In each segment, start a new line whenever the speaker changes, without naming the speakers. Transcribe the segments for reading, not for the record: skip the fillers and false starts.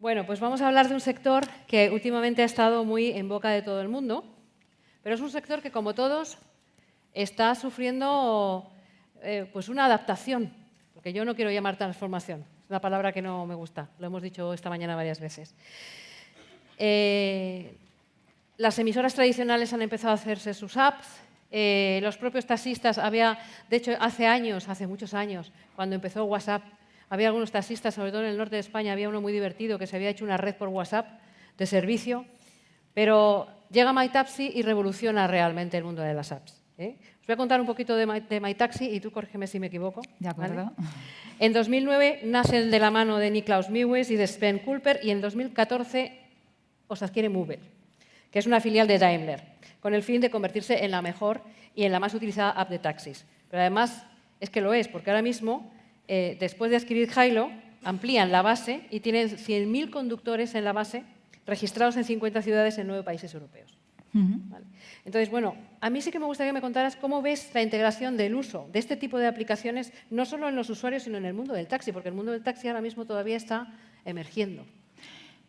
Bueno, pues vamos a hablar de un sector que últimamente ha estado muy en boca de todo el mundo, pero es un sector que, como todos, está sufriendo pues una adaptación, porque yo no quiero llamar transformación, es una palabra que no me gusta, lo hemos dicho esta mañana varias veces. Las emisoras tradicionales han empezado a hacerse sus apps, los propios taxistas, de hecho, hace muchos años, cuando empezó WhatsApp, había algunos taxistas, sobre todo en el norte de España, había uno muy divertido que se había hecho una red por WhatsApp de servicio, pero llega MyTaxi y revoluciona realmente el mundo de las apps. Os voy a contar un poquito de MyTaxi y tú corrígeme si me equivoco.
De acuerdo.
¿Vale? En 2009 nace de la mano de Niklaus Mewes y de Sven Kulper y en 2014 os adquiere Mover, que es una filial de Daimler, con el fin de convertirse en la mejor y en la más utilizada app de taxis. Pero además es que lo es, porque ahora mismo, después de adquirir Hailo, amplían la base y tienen 100.000 conductores en la base registrados en 50 ciudades en 9 países europeos. ¿Vale? Entonces, bueno, a mí sí que me gustaría que me contaras cómo ves la integración del uso de este tipo de aplicaciones, no solo en los usuarios, sino en el mundo del taxi, porque el mundo del taxi ahora mismo todavía está emergiendo.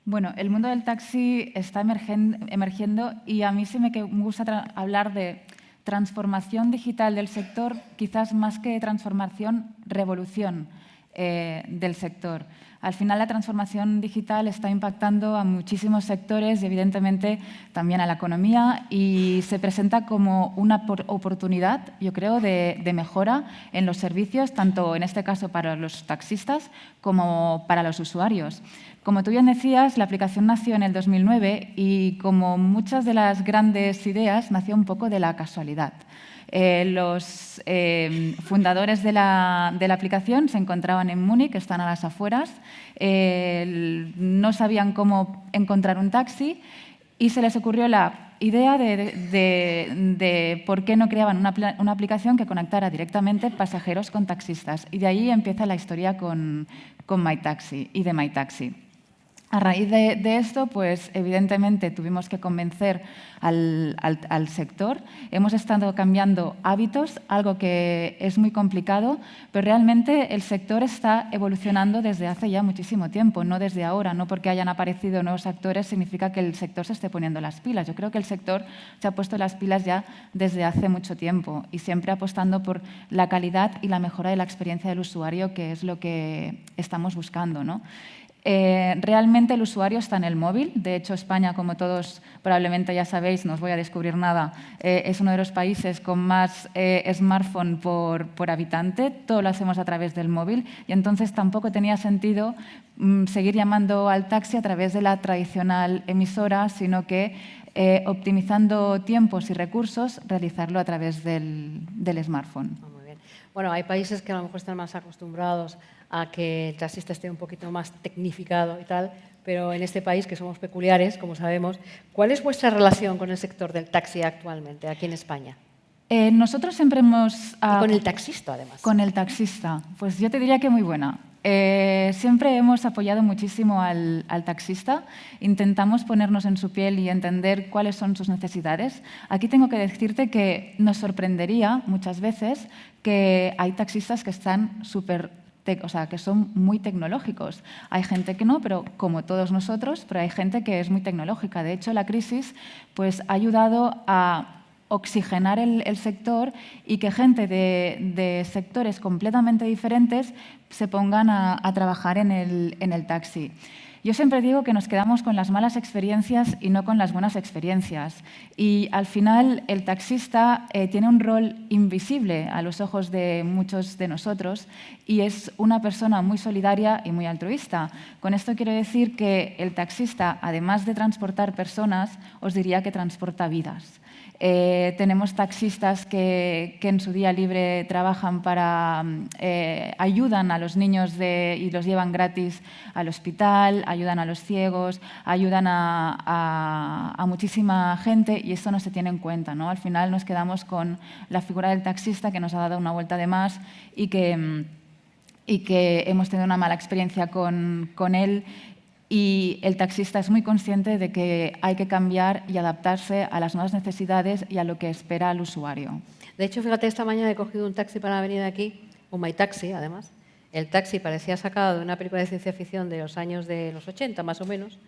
Bueno, el mundo del taxi está emergiendo y a mí sí me gusta hablar de transformación digital del sector, quizás más que transformación, revolución del sector. Al final, la transformación digital está impactando a muchísimos sectores y, evidentemente, también a la economía y se presenta como una oportunidad, yo creo, de mejora en los servicios, tanto en este caso para los taxistas como para los usuarios. Como tú bien decías, la aplicación nació en el 2009 y, como muchas de las grandes ideas, nació un poco de la casualidad. Los fundadores de la aplicación se encontraban en Múnich, están a las afueras, no sabían cómo encontrar un taxi y se les ocurrió la idea de por qué no creaban una aplicación que conectara directamente pasajeros con taxistas. Y de ahí empieza la historia con MyTaxi y de MyTaxi. A raíz de esto, pues evidentemente tuvimos que convencer al sector. Hemos estado cambiando hábitos, algo que es muy complicado, pero realmente el sector está evolucionando desde hace ya muchísimo tiempo, no desde ahora. No porque hayan aparecido nuevos actores significa que el sector se esté poniendo las pilas. Yo creo que el sector se ha puesto las pilas ya desde hace mucho tiempo y siempre apostando por la calidad y la mejora de la experiencia del usuario, que es lo que estamos buscando, ¿no? Realmente el usuario está en el móvil. De hecho, España, como todos probablemente ya sabéis, no os voy a descubrir nada, es uno de los países con más smartphone por habitante. Todo lo hacemos a través del móvil y entonces tampoco tenía sentido seguir llamando al taxi a través de la tradicional emisora, sino que optimizando tiempos y recursos, realizarlo a través del smartphone.
Muy bien. Bueno, hay países que a lo mejor están más acostumbrados a que el taxista esté un poquito más tecnificado y tal, pero en este país, que somos peculiares, como sabemos, ¿cuál es vuestra relación con el sector del taxi actualmente, aquí en España?
Nosotros siempre hemos...
Y con el taxista, además.
Con el taxista. Pues yo te diría que muy buena. Siempre hemos apoyado muchísimo al taxista, intentamos ponernos en su piel y entender cuáles son sus necesidades. Aquí tengo que decirte que nos sorprendería muchas veces que hay taxistas que están que son muy tecnológicos. Hay gente que no, pero como todos nosotros, pero hay gente que es muy tecnológica. De hecho, la crisis pues, ha ayudado a oxigenar el sector y que gente de sectores completamente diferentes se pongan a trabajar en el taxi. Yo siempre digo que nos quedamos con las malas experiencias y no con las buenas experiencias. Y al final el taxista tiene un rol invisible a los ojos de muchos de nosotros y es una persona muy solidaria y muy altruista. Con esto quiero decir que el taxista, además de transportar personas, os diría que transporta vidas. Tenemos taxistas que en su día libre trabajan ayudan a los niños y los llevan gratis al hospital, ayudan a los ciegos, ayudan a muchísima gente y esto no se tiene en cuenta, ¿no? Al final nos quedamos con la figura del taxista que nos ha dado una vuelta de más y que hemos tenido una mala experiencia con él. Y el taxista es muy consciente de que hay que cambiar y adaptarse a las nuevas necesidades y a lo que espera el usuario.
De hecho, fíjate, esta mañana he cogido un taxi para venir aquí, un MyTaxi además, el taxi parecía sacado de una película de ciencia ficción de los años de los 80, más o menos,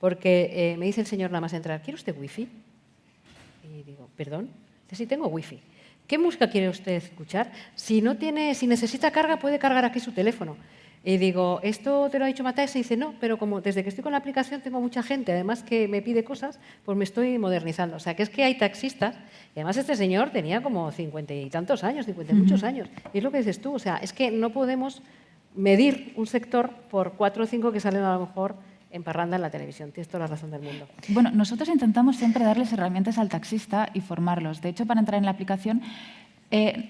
porque me dice el señor nada más entrar, ¿quiere usted wifi? Y digo, ¿perdón? Dice, sí, tengo wifi. ¿Qué música quiere usted escuchar? Si necesita carga, puede cargar aquí su teléfono. Y digo, ¿esto te lo ha dicho Matías? Y dice, no, pero como desde que estoy con la aplicación tengo mucha gente, además que me pide cosas, pues me estoy modernizando. O sea, que es que hay taxistas, y además este señor tenía como 50 y tantos años, 50 y muchos años. Y es lo que dices tú, o sea, es que no podemos medir un sector por 4 o 5 que salen a lo mejor en parranda en la televisión. Tienes toda la razón del mundo.
Bueno, nosotros intentamos siempre darles herramientas al taxista y formarlos. De hecho, para entrar en la aplicación,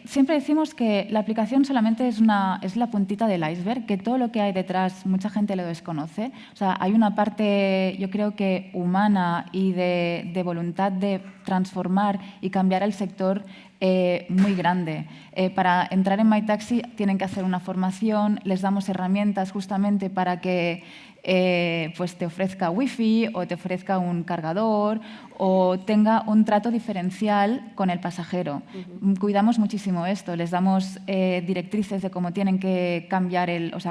siempre decimos que la aplicación solamente es la puntita del iceberg, que todo lo que hay detrás mucha gente lo desconoce. O sea, hay una parte, yo creo que humana y de voluntad de transformar y cambiar el sector muy grande. Para entrar en MyTaxi tienen que hacer una formación, les damos herramientas justamente para que pues te ofrezca wifi o te ofrezca un cargador o tenga un trato diferencial con el pasajero. Cuidamos muchísimo esto, les damos directrices de cómo tienen que cambiar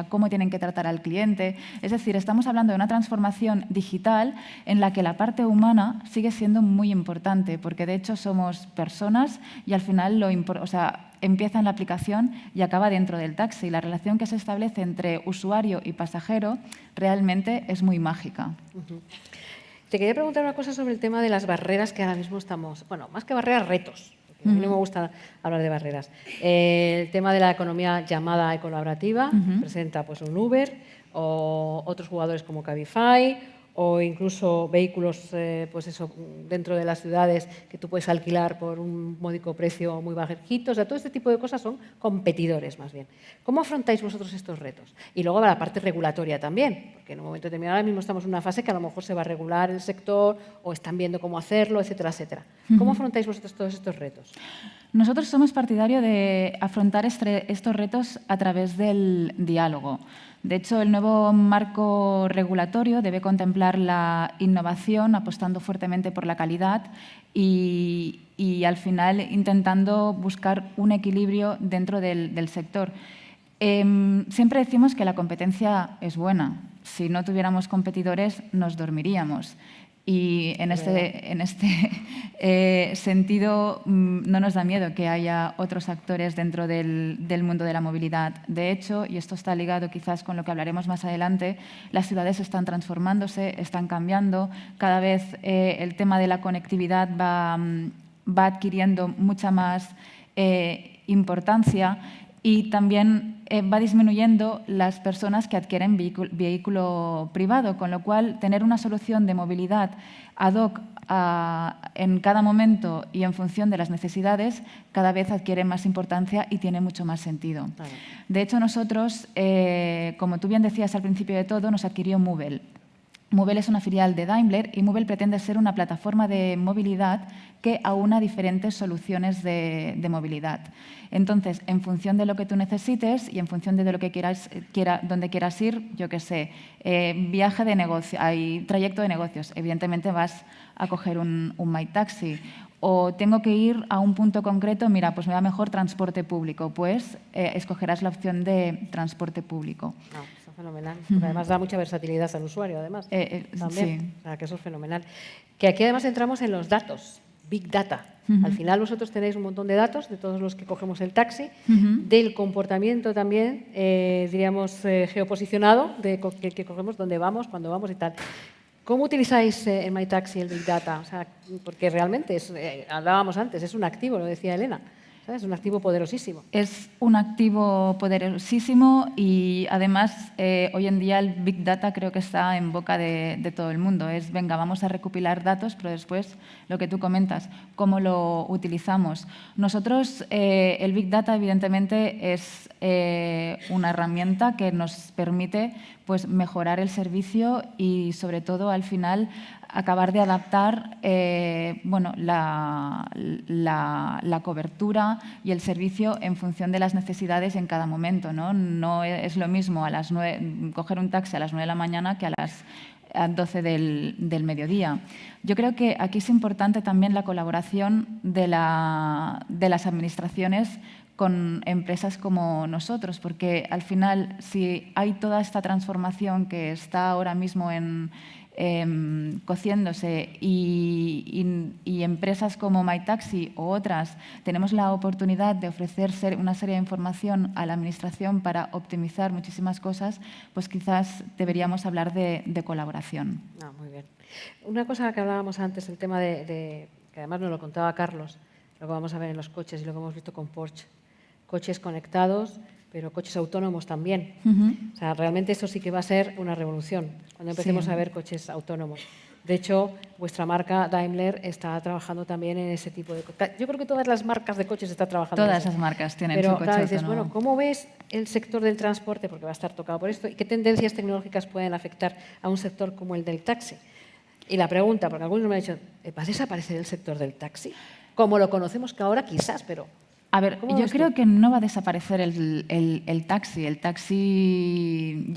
cómo tienen que tratar al cliente. Es decir, estamos hablando de una transformación digital en la que la parte humana sigue siendo muy importante, porque de hecho somos personas y al final empieza en la aplicación y acaba dentro del taxi. La relación que se establece entre usuario y pasajero realmente es muy mágica.
Te quería preguntar una cosa sobre el tema de las barreras que ahora mismo estamos... Bueno, más que barreras, retos. A mí no me gusta hablar de barreras. El tema de la economía llamada colaborativa, presenta pues, un Uber o otros jugadores como Cabify o incluso vehículos pues eso, dentro de las ciudades que tú puedes alquilar por un módico precio muy bajito. O sea, todo este tipo de cosas son competidores más bien. ¿Cómo afrontáis vosotros estos retos? Y luego la parte regulatoria también, porque en un momento determinado ahora mismo estamos en una fase que a lo mejor se va a regular el sector o están viendo cómo hacerlo, etcétera, etcétera. ¿Cómo afrontáis vosotros todos estos retos?
Nosotros somos partidarios de afrontar estos retos a través del diálogo. De hecho, el nuevo marco regulatorio debe contemplar la innovación, apostando fuertemente por la calidad y al final intentando buscar un equilibrio dentro del sector. Siempre decimos que la competencia es buena. Si no tuviéramos competidores, nos dormiríamos. Y en este sentido no nos da miedo que haya otros actores dentro del mundo de la movilidad. De hecho, y esto está ligado quizás con lo que hablaremos más adelante, las ciudades están transformándose, están cambiando. Cada vez el tema de la conectividad va adquiriendo mucha más importancia y también va disminuyendo las personas que adquieren vehículo privado, con lo cual tener una solución de movilidad ad hoc en cada momento y en función de las necesidades cada vez adquiere más importancia y tiene mucho más sentido. Vale. De hecho, nosotros, como tú bien decías al principio de todo, nos adquirió Movell. Movell es una filial de Daimler y Movell pretende ser una plataforma de movilidad que aúna diferentes soluciones de movilidad. Entonces, en función de lo que tú necesites y en función de lo que donde quieras ir, yo qué sé, viaje de negocio, hay trayecto de negocios, evidentemente vas a coger un MyTaxi. O tengo que ir a un punto concreto, mira, pues me va mejor transporte público, pues escogerás la opción de transporte público.
No, está fenomenal. Porque además da mucha versatilidad al usuario, además. También. Sí. O sea, que eso es fenomenal. Que aquí además entramos en los datos, Big Data. Al final vosotros tenéis un montón de datos de todos los que cogemos el taxi, del comportamiento también, diríamos, geoposicionado, que cogemos, dónde vamos, cuándo vamos y tal. ¿Cómo utilizáis en MyTaxi el Big Data? O sea, porque realmente, hablábamos antes, es un activo, lo decía Elena. Es un activo poderosísimo.
Es un activo poderosísimo y además hoy en día el Big Data creo que está en boca de todo el mundo. Venga, vamos a recopilar datos, pero después lo que tú comentas, ¿cómo lo utilizamos? Nosotros, el Big Data evidentemente es una herramienta que nos permite pues, mejorar el servicio y sobre todo al final acabar de adaptar bueno, la cobertura y el servicio en función de las necesidades en cada momento. No es lo mismo coger un taxi a las 9 de la mañana que a las 12 del mediodía. Yo creo que aquí es importante también la colaboración de las administraciones con empresas como nosotros, porque al final, si hay toda esta transformación que está ahora mismo cociéndose y empresas como MyTaxi o otras tenemos la oportunidad de ofrecer una serie de información a la Administración para optimizar muchísimas cosas, pues quizás deberíamos hablar de colaboración.
Muy bien. Una cosa que hablábamos antes, el tema que además nos lo contaba Carlos, lo que vamos a ver en los coches y lo que hemos visto con Porsche. Coches conectados, pero coches autónomos también. O sea, realmente eso sí que va a ser una revolución cuando empecemos a ver coches autónomos. De hecho, vuestra marca Daimler está trabajando también en ese tipo de cosas. Yo creo que todas las marcas de coches están trabajando en eso.
Todas las marcas tienen
pero,
su coche
claro, dices,
autónomo.
bueno, ¿cómo ves el sector del transporte? Porque va a estar tocado por esto. ¿Y qué tendencias tecnológicas pueden afectar a un sector como el del taxi? Y la pregunta, porque algunos me han dicho, ¿va a desaparecer el sector del taxi? Como lo conocemos que ahora quizás, pero...
A ver, yo creo que no va a desaparecer el taxi. El taxi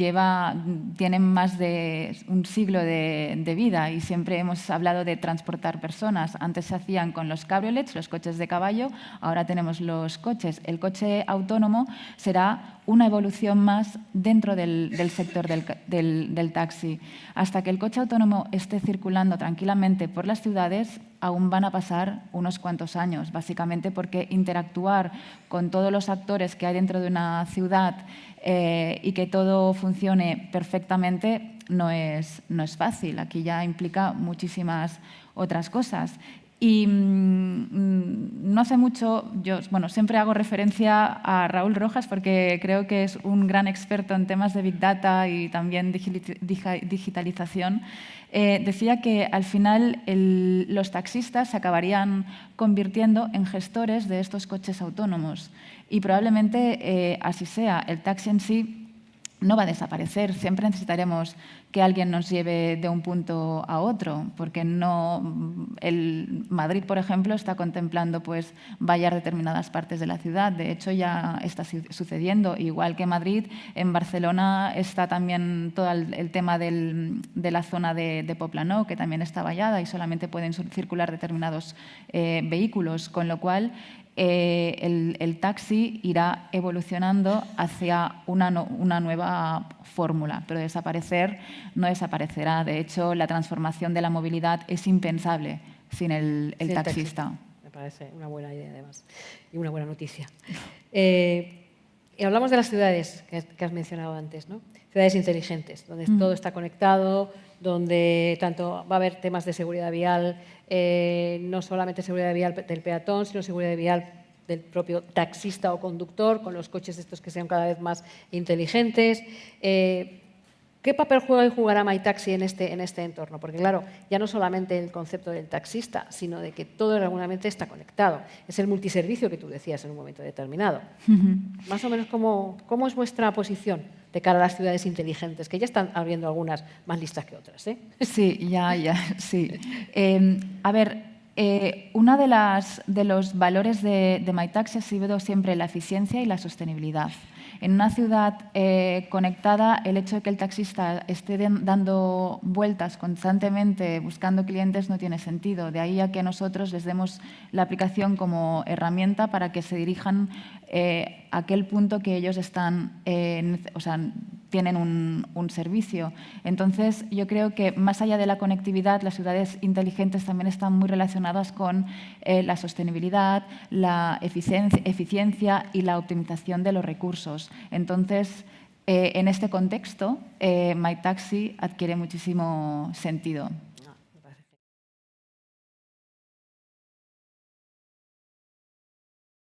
tiene más de un siglo de vida y siempre hemos hablado de transportar personas. Antes se hacían con los cabriolets, los coches de caballo, ahora tenemos los coches. El coche autónomo será una evolución más dentro del sector del taxi. Hasta que el coche autónomo esté circulando tranquilamente por las ciudades, aún van a pasar unos cuantos años, básicamente porque interactuar con todos los actores que hay dentro de una ciudad y que todo funcione perfectamente no es fácil. Aquí ya implica muchísimas otras cosas. Y no hace mucho, yo siempre hago referencia a Raúl Rojas porque creo que es un gran experto en temas de Big Data y también digitalización. Decía que al final los taxistas se acabarían convirtiendo en gestores de estos coches autónomos y probablemente así sea. El taxi en sí no va a desaparecer. Siempre necesitaremos que alguien nos lleve de un punto a otro, porque Madrid, por ejemplo, está contemplando pues vallar determinadas partes de la ciudad. De hecho, ya está sucediendo. Igual que Madrid, en Barcelona está también todo el tema de la zona de Poblenou, que también está vallada y solamente pueden circular determinados vehículos, con lo cual el taxi irá evolucionando hacia una nueva fórmula, pero desaparecer no desaparecerá. De hecho, la transformación de la movilidad es impensable sin el taxista.
Me parece una buena idea, además, y una buena noticia. Y hablamos de las ciudades que has mencionado antes, ¿no? Ciudades inteligentes, donde todo está conectado, donde tanto va a haber temas de seguridad vial, no solamente seguridad vial del peatón, sino seguridad vial del propio taxista o conductor, con los coches estos que sean cada vez más inteligentes. ¿Qué papel juega y jugará MyTaxi en este entorno? Porque, claro, ya no solamente el concepto del taxista, sino de que todo regularmente está conectado. Es el multiservicio que tú decías en un momento determinado. Más o menos, ¿cómo es vuestra posición de cara a las ciudades inteligentes? Que ya están abriendo algunas más listas que otras, ¿eh?
Sí, sí. A ver, uno de los valores de MyTaxi ha sido siempre la eficiencia y la sostenibilidad. En una ciudad conectada, el hecho de que el taxista esté dando vueltas constantemente buscando clientes no tiene sentido. De ahí a que nosotros les demos la aplicación como herramienta para que se dirijan a aquel punto que ellos tienen un servicio. Entonces, yo creo que más allá de la conectividad, las ciudades inteligentes también están muy relacionadas con la sostenibilidad, la eficiencia y la optimización de los recursos. Entonces, en este contexto, MyTaxi adquiere muchísimo sentido.